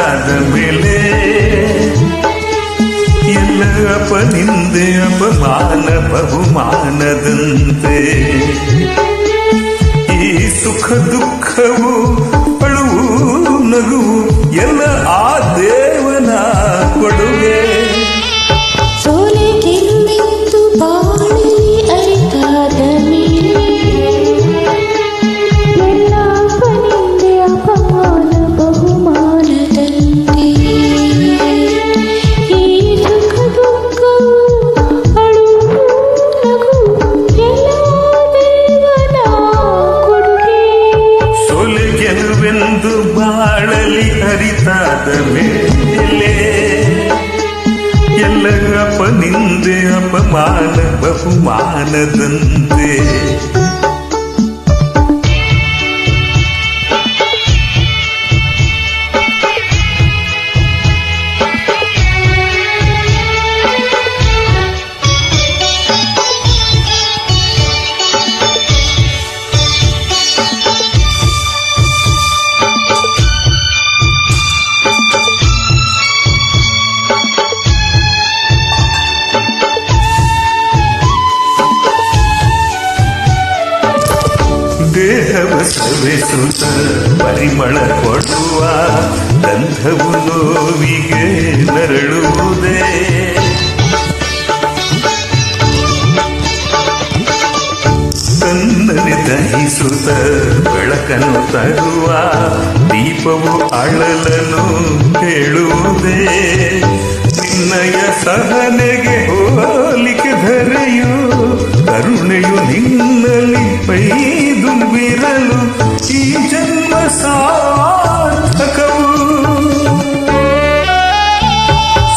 ಅರಿತಾದ ಮೇಲೆ ಎಲ್ಲ ಅಪನಿಂದೆ ಅಪಮಾನ ಬಹುಮಾನದಂತೆ ಈ ಸುಖ ದುಃಖವು ಅಳುವು ನಗುವು ಎಲ್ಲ ಆ ದೇವನ ಕೊಡುಗೆ. ಸೋಲೆ ಗೆಲುವೆಂದು ಬಾಳಲಿ ಅರಿತಾದ ಮೇಲೆ ಎಲ್ಲ ಅಪನಿಂದೆ ಅಪಮಾನ ಬಹುಮಾನದಂತೆ ಈ ಸುಖ ದುಃಖವು ಅಳುವು ನಗುವು ಎಲ್ಲ ದೇವನ ಕೊಡುಗೆ. ಸೋಲೆ ಗೆಲುವೆಂದು ಬಾಳಲಿ ಅರಿತಾದ ಮೇಲೆ ಎಲ್ಲ ಅಪನಿಂದೆ ಅಪಮಾನ ಬಹುಮಾನದಂತೆ ದೇಹವ ಸವೆಸುತ್ತ ಪರಿಮಳ ಕೊಡುವ ಗಂಧವು ನೋವಿಗೆ ನರಳುವುದೇ. ಕಣ್ಣನೆ ದಹಿಸುತ್ತ ಬೆಳಕನ್ನು ತರುವ ದೀಪವು ಅಳಲನ್ನು ಹೇಳುವುದೇ. ನಿನ್ನಯ ಸಹನೆಗೆ ಹೋಲಿಕೆ ಧರೆಯು ಕರುಣೆಯು ನಿನ್ನಲ್ಲಿ ಪೈದುಂಬಿರಲು ಈ ಜನ್ಮ ಸಾರ್ಥಕವು.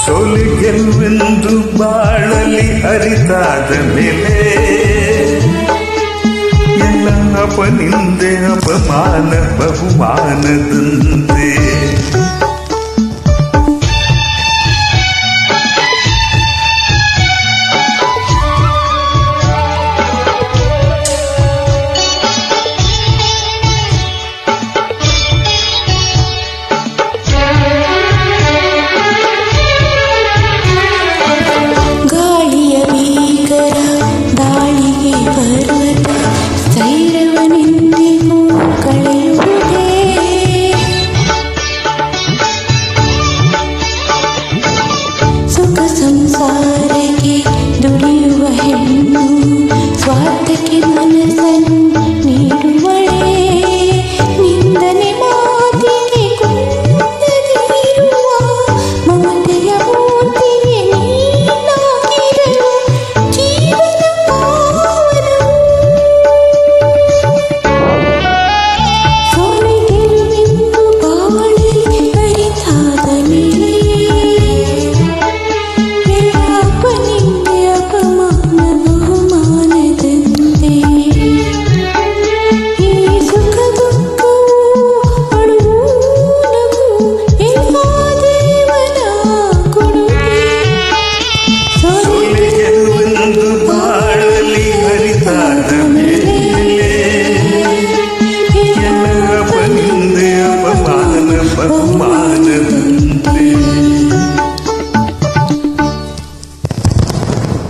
ಸೋಲೆ ಗೆಲುವೆಂದು ಬಾಳಲಿ ಅರಿತಾದ ಮೇಲೆ ಎಲ್ಲ ಅಪನಿಂದೆ ಅಪಮಾನ ಬಹುಮಾನದಂತೆ ಸಂಸಾರಕ್ಕೆ ದುಡಿಯುವ ಹೆಣ್ಣು ಸ್ವಾರ್ಥಕ್ಕೆ ಮನಸ್ಸನ್ನು ನೀಡುವಳೆ. ನಿಂದನೆ ಮಾತಿಗೆ ಕುಂದದಿರುವ ಮಮತೆಯ ಮೂರ್ತಿಗೆ ನೀನಾಗಿರಲು ಜೀವನ ಪಾವನವು. ಸೋಲೆ ಗೆಲುವೆಂದು ಬಾಳಲಿ ಅರಿತಾದ ಮೇಲೆ ಬಹುಮಾನ